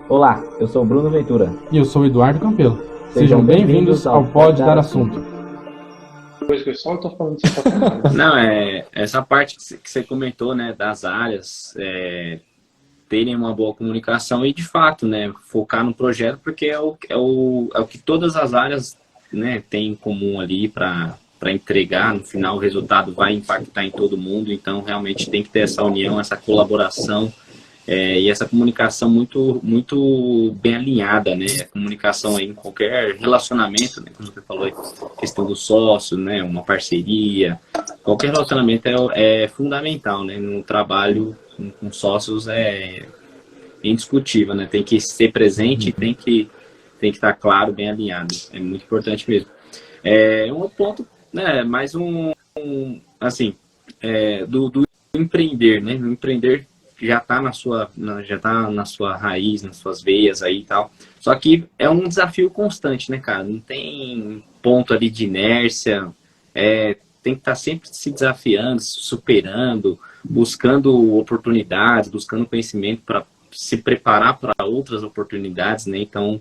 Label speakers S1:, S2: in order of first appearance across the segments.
S1: Olá, eu sou o Bruno Ventura.
S2: E eu sou o Eduardo Campelo.
S1: Sejam
S2: Sejam bem-vindos ao Pode Dar Assunto.
S3: Coisa que eu só não tô falando sem patrocínio.
S4: Não, essa parte que você comentou, né, das áreas terem uma boa comunicação e, de fato, né, focar no projeto, porque é o que todas as áreas, né, têm em comum ali para entregar. No final, o resultado vai impactar em todo mundo, então, realmente, tem que ter essa união, essa colaboração e essa comunicação muito, muito bem alinhada, né, a comunicação aí em qualquer relacionamento, né, como você falou aí, questão do sócio, né, uma parceria, qualquer relacionamento é fundamental, né, no trabalho com sócios é indiscutível, né? Tem que ser presente, tem que estar claro, bem alinhado. É muito importante mesmo. Um ponto, né? Mais assim, do empreender, né? O empreender já está na sua raiz, nas suas veias aí e tal. Só que é um desafio constante, né, cara? Não tem ponto ali de inércia. Tem que estar sempre se desafiando, se superando, buscando oportunidades, buscando conhecimento para se preparar para outras oportunidades, né? Então,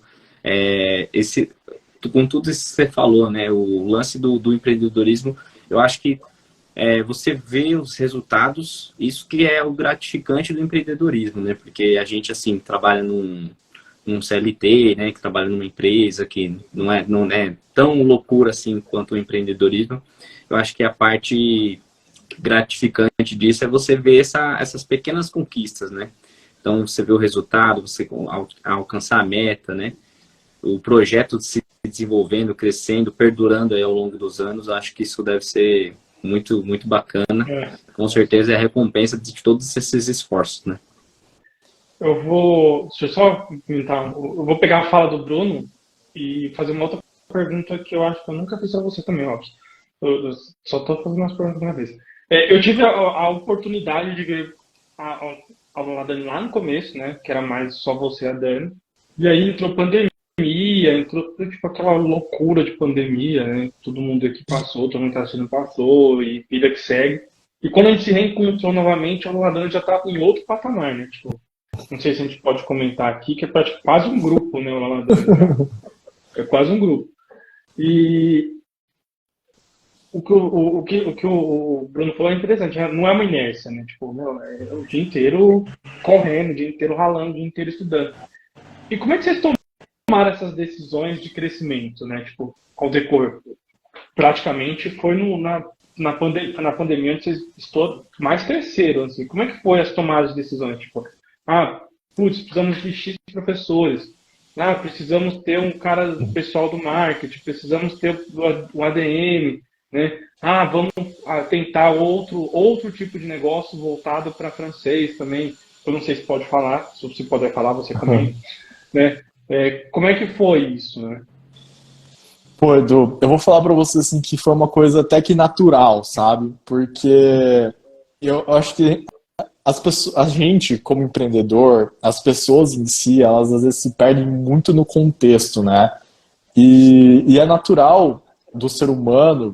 S4: com tudo isso que você falou, né? O lance do empreendedorismo, eu acho que você vê os resultados, isso que é o gratificante do empreendedorismo, né? Porque a gente, assim, trabalha num CLT, né? Que trabalha numa empresa que não é tão loucura assim quanto o empreendedorismo. Eu acho que a parte gratificante disso é você ver essas pequenas conquistas, né? Então, você vê o resultado, você alcançar a meta, né? O projeto se desenvolvendo, crescendo, perdurando aí ao longo dos anos. Acho que isso deve ser muito, muito bacana. Com certeza é a recompensa de todos esses esforços, né?
S3: Deixa eu só comentar, eu vou pegar a fala do Bruno e fazer uma outra pergunta que eu acho que eu nunca fiz a você também, óbvio. Eu só estou fazendo umas perguntas de uma vez. Eu tive a oportunidade de ver a Dani lá no começo, né? Que era mais só você e a Dani. E aí entrou pandemia, entrou tipo aquela loucura de pandemia, né? Todo mundo aqui passou, todo mundo tá assistindo passou, e vida que segue. E quando a gente se reencontrou novamente, a Dani já tá em outro patamar, né? Tipo, não sei se a gente pode comentar aqui, que é quase um grupo, né? O Dani, é quase um grupo. E o que o Bruno falou é interessante, né? Não é uma inércia, né? Tipo, meu, é o dia inteiro correndo, o dia inteiro ralando, o dia inteiro estudando. E como é que vocês tomaram essas decisões de crescimento, né? Tipo, ao decorrer? Praticamente foi na pandemia onde vocês mais cresceram, assim. Como é que foi as tomadas de decisões? Tipo, precisamos de X professores. Precisamos ter um cara do pessoal do marketing, precisamos ter o ADM, né? Vamos tentar outro tipo de negócio voltado para francês também. Eu não sei se pode falar, se você puder falar, você também, né? Como é que foi isso, né?
S5: Pô, Edu, eu vou falar pra você assim que foi uma coisa até que natural, sabe? Porque eu acho que as pessoas, a gente, como empreendedor, as pessoas em si, elas às vezes se perdem muito no contexto, né? E é natural do ser humano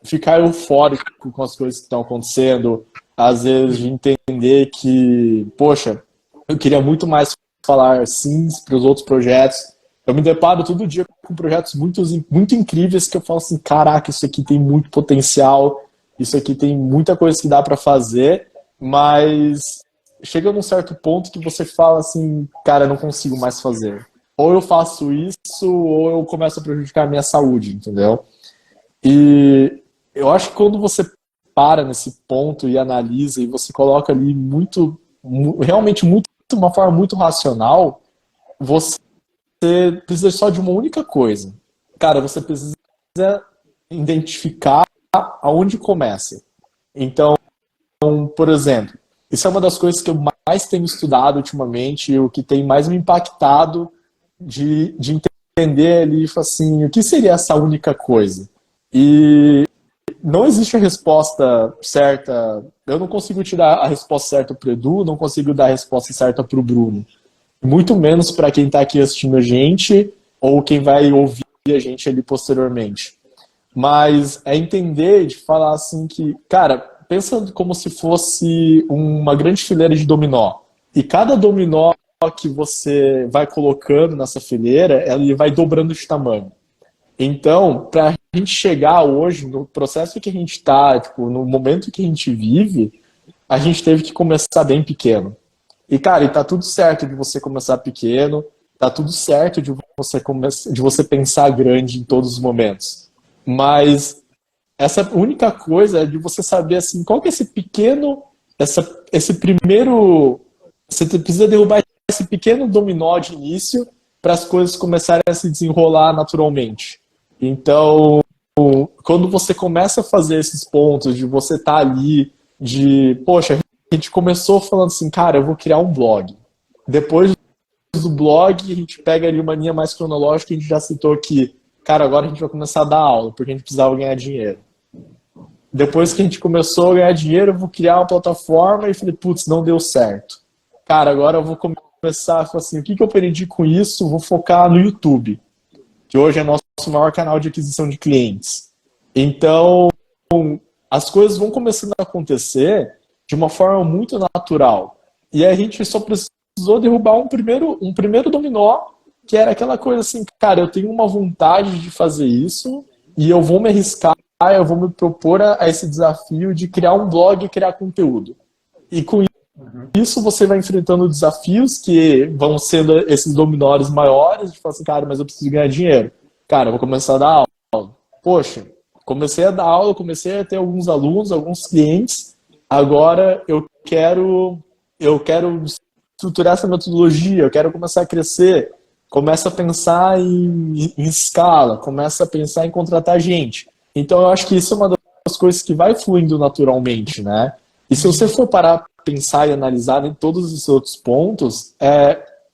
S5: ficar eufórico com as coisas que estão acontecendo, às vezes de entender que, poxa, eu queria muito mais falar sims para os outros projetos. Eu me deparo todo dia com projetos muito, muito incríveis que eu falo assim, caraca, isso aqui tem muito potencial, isso aqui tem muita coisa que dá para fazer, mas chega num certo ponto que você fala assim, cara, eu não consigo mais fazer. Ou eu faço isso, ou eu começo a prejudicar a minha saúde, entendeu? E eu acho que quando você para nesse ponto e analisa e você coloca ali realmente uma forma muito racional, você precisa só de uma única coisa. Cara, você precisa identificar aonde começa. Então, por exemplo, isso é uma das coisas que eu mais tenho estudado ultimamente, o que tem mais me impactado de entender ali, assim, o que seria essa única coisa? E não existe a resposta certa. Eu não consigo tirar a resposta certa para o Edu, não consigo dar a resposta certa para o Bruno. Muito menos para quem está aqui assistindo a gente ou quem vai ouvir a gente ali posteriormente. Mas é entender de falar assim que, cara, pensa como se fosse uma grande fileira de dominó. E cada dominó que você vai colocando nessa fileira, ele vai dobrando de tamanho. Então, para a gente chegar hoje, no processo que a gente está, tipo, no momento que a gente vive, a gente teve que começar bem pequeno. E, cara, e tá tudo certo de você começar pequeno, tá tudo certo de você pensar grande em todos os momentos. Mas essa única coisa é de você saber, assim, qual que é esse pequeno, esse primeiro... Você precisa derrubar esse pequeno dominó de início para as coisas começarem a se desenrolar naturalmente. Então, quando você começa a fazer esses pontos de você estar ali, poxa, a gente começou falando assim, cara, eu vou criar um blog. Depois do blog, a gente pega ali uma linha mais cronológica, a gente já citou que, cara, agora a gente vai começar a dar aula, porque a gente precisava ganhar dinheiro. Depois que a gente começou a ganhar dinheiro, eu vou criar uma plataforma e falei, putz, não deu certo. Cara, agora eu vou começar a falar assim, o que eu aprendi com isso? Vou focar no YouTube, que hoje é nosso maior canal de aquisição de clientes. Então, as coisas vão começando a acontecer de uma forma muito natural. E a gente só precisou derrubar um primeiro dominó, que era aquela coisa assim, cara, eu tenho uma vontade de fazer isso e eu vou me arriscar, eu vou me propor a esse desafio de criar um blog e criar conteúdo. E com isso você vai enfrentando desafios que vão sendo esses dominós maiores, de falar assim, cara, mas eu preciso ganhar dinheiro. Cara, eu vou começar a dar aula. Poxa, comecei a dar aula, comecei a ter alguns alunos, alguns clientes. Agora eu quero estruturar essa metodologia, eu quero começar a crescer. Começa a pensar em escala, começa a pensar em contratar gente. Então eu acho que isso é uma das coisas que vai fluindo naturalmente, né? E se você for parar, pensar e analisar em todos os outros pontos,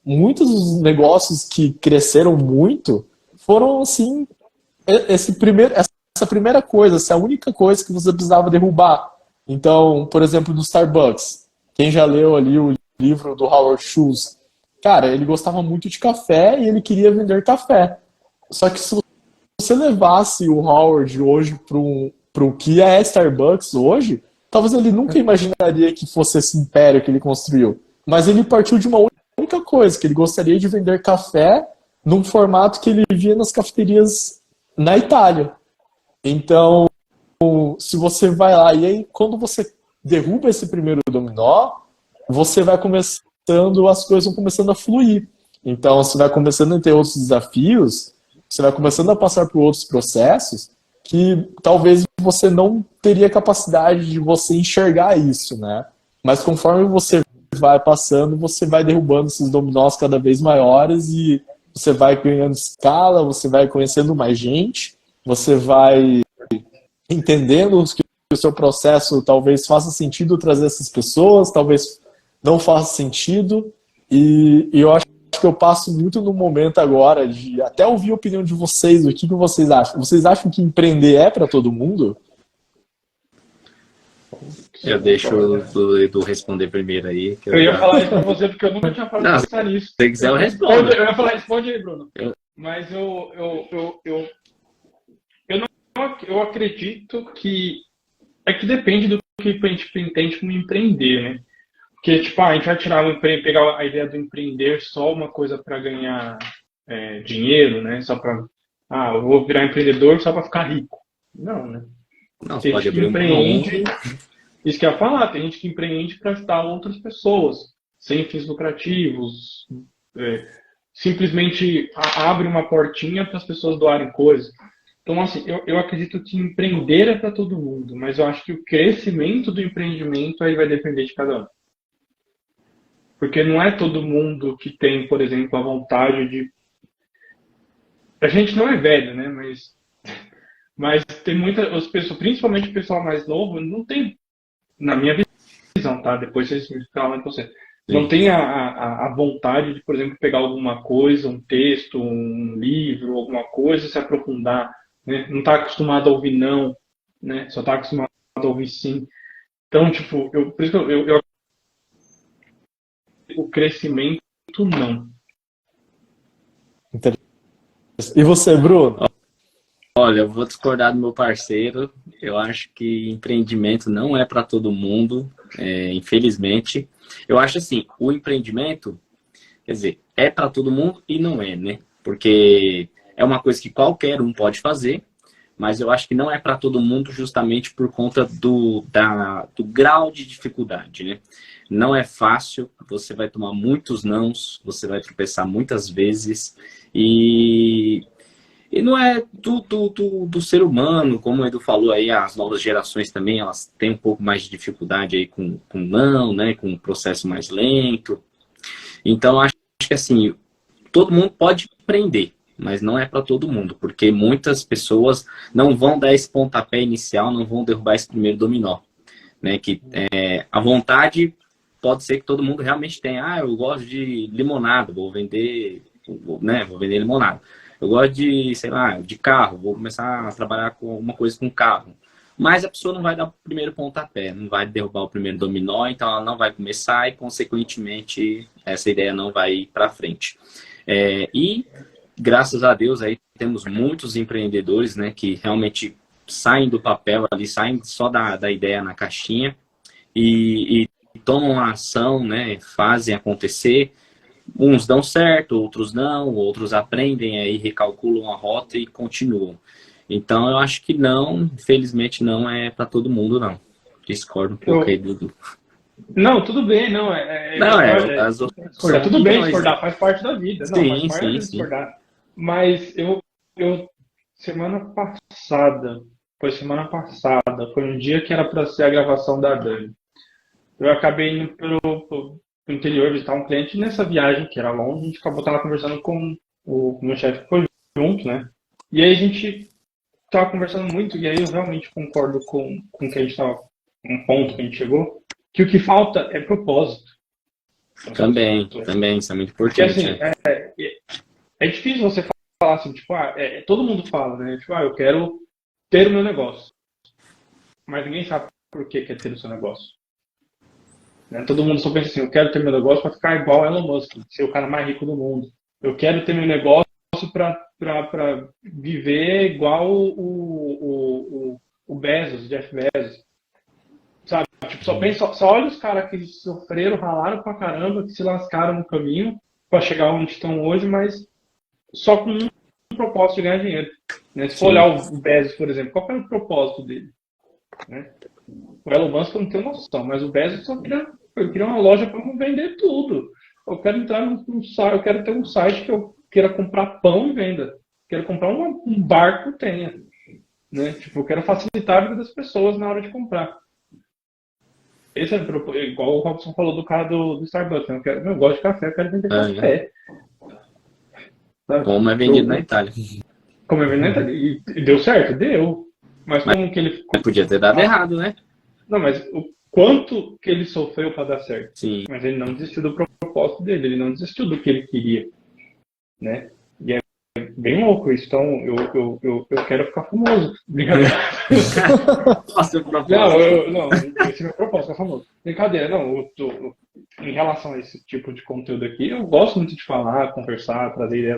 S5: muitos dos negócios que cresceram muito foram, assim, essa primeira coisa, essa única coisa que você precisava derrubar. Então, por exemplo, do Starbucks. Quem já leu ali o livro do Howard Schultz, cara, ele gostava muito de café e ele queria vender café. Só que se você levasse o Howard hoje para o que é Starbucks hoje, talvez ele nunca imaginaria que fosse esse império que ele construiu. Mas ele partiu de uma única coisa, que ele gostaria de vender café num formato que ele via nas cafeterias na Itália. Então, se você vai lá, e aí quando você derruba esse primeiro dominó, você vai começando, as coisas vão começando a fluir. Então, você vai começando a ter outros desafios, você vai começando a passar por outros processos que talvez você não teria capacidade de você enxergar isso, né? Mas conforme você vai passando, você vai derrubando esses dominós cada vez maiores e você vai ganhando escala, você vai conhecendo mais gente, você vai entendendo que o seu processo talvez faça sentido trazer essas pessoas, talvez não faça sentido, e eu acho que eu passo muito no momento agora de até ouvir a opinião de vocês, o que vocês acham. Vocês acham que empreender é para todo mundo?
S4: Eu deixo o Edu responder primeiro aí.
S3: Eu ia falar isso pra você porque eu nunca tinha falado de pensar nisso.
S4: Se você quiser, eu respondo.
S3: Eu ia falar, responde aí, Bruno. Mas eu acredito que é que depende do que a gente entende como empreender, né? Porque, tipo, a gente vai pegar a ideia do empreender só uma coisa para ganhar dinheiro, né? Só para, eu vou virar empreendedor só para ficar rico. Não, né?
S4: Não,
S3: Tem
S4: pode
S3: gente que
S4: abrir
S3: empreende, isso que eu ia falar, tem gente que empreende para ajudar outras pessoas, sem fins lucrativos, simplesmente abre uma portinha para as pessoas doarem coisas. Então, assim, eu acredito que empreender é para todo mundo, mas eu acho que o crescimento do empreendimento aí vai depender de cada um. Porque não é todo mundo que tem, por exemplo, a vontade de... A gente não é velho, né? Mas tem muitas pessoas, principalmente o pessoal mais novo, não tem, na minha visão, tá? Depois vocês me falam com você. Não tem a vontade de, por exemplo, pegar alguma coisa, um texto, um livro, alguma coisa, se aprofundar, né? Não está acostumado a ouvir não, né? Só está acostumado a ouvir sim. Então, tipo, por isso que eu o crescimento não.
S5: E você, Bruno?
S4: Olha, eu vou discordar do meu parceiro. Eu acho que empreendimento não é para todo mundo, infelizmente. Eu acho assim, o empreendimento, Quer dizer, é para todo mundo e não é, né? Porque é uma coisa que qualquer um pode fazer, mas eu acho que não é para todo mundo justamente por conta do grau de dificuldade, né? Não é fácil, você vai tomar muitos nãos, você vai tropeçar muitas vezes e não é do ser humano, como o Edu falou aí, as novas gerações também, elas têm um pouco mais de dificuldade aí com não, né? Com um processo mais lento. Então, acho que assim, todo mundo pode aprender, mas não é para todo mundo, porque muitas pessoas não vão dar esse pontapé inicial, não vão derrubar esse primeiro dominó, né? Que a vontade pode ser que todo mundo realmente tenha. Ah, eu gosto de limonada, vou vender, né? Vou vender limonada. Eu gosto de, sei lá, de carro, vou começar a trabalhar com alguma coisa com carro. Mas a pessoa não vai dar o primeiro pontapé, não vai derrubar o primeiro dominó, então ela não vai começar e, consequentemente, essa ideia não vai para frente. E, graças a Deus, aí temos muitos empreendedores, né, que realmente saem do papel ali, saem só da ideia na caixinha e tomam a ação, né, fazem acontecer. Uns dão certo, outros não, outros aprendem, aí recalculam a rota e continuam. Então, eu acho que não, infelizmente, não é para todo mundo, não. Discordo um pouco aí, Dudu.
S3: Não, tudo bem, não. Discordar, tudo bem discordar, faz parte da vida. Não,
S4: Sim,
S3: faz parte
S4: sim,
S3: de
S4: sim.
S3: discordar. Mas eu, semana passada, foi um dia que era para ser a gravação da Dani. Eu acabei indo pro interior visitar um cliente e nessa viagem, que era longe, a gente acabou tava conversando com o meu chefe que foi junto, né? E aí a gente tava conversando muito, e aí eu realmente concordo com o que a gente tava, um ponto que a gente chegou, que o que falta é propósito.
S4: Também, isso é muito
S3: Porque
S4: importante.
S3: assim, é difícil você falar assim, tipo, todo mundo fala, né? Tipo, eu quero ter o meu negócio. Mas ninguém sabe por que quer ter o seu negócio. Né? Todo mundo só pensa assim, eu quero ter meu negócio para ficar igual Elon Musk, ser o cara mais rico do mundo. Eu quero ter meu negócio para viver igual o Bezos, Jeff Bezos. Sabe? Tipo, só olha os caras que sofreram, ralaram pra caramba, que se lascaram no caminho para chegar onde estão hoje, mas só com um propósito de ganhar dinheiro. Né? Se for olhar o Bezos, por exemplo, qual era o propósito dele? Né? O Elon Musk eu não tenho noção, mas o Bezos só queria uma loja para vender tudo. Eu quero entrar num site, eu quero ter um site que eu queira comprar pão e venda. Quero comprar um barco que eu tenha. Né? Tipo, eu quero facilitar a vida das pessoas na hora de comprar. Esse é igual o Robson falou do cara do Starbucks. Né? Eu gosto de café, eu quero vender café.
S4: Como é vendido na Itália.
S3: Como é vendido na Itália. E deu certo? Deu. Mas como que ele...
S4: Podia ter dado errado, né?
S3: Não, mas o quanto que ele sofreu para dar certo.
S4: Sim.
S3: Mas ele não desistiu do propósito dele, ele não desistiu do que ele queria. Né? E é bem louco isso. Então, eu quero ficar famoso. Brincadeira.
S4: Nossa,
S3: não, esse é meu propósito, ficar famoso. Brincadeira, não. Em relação a esse tipo de conteúdo aqui, eu gosto muito de falar, conversar, trazer ideias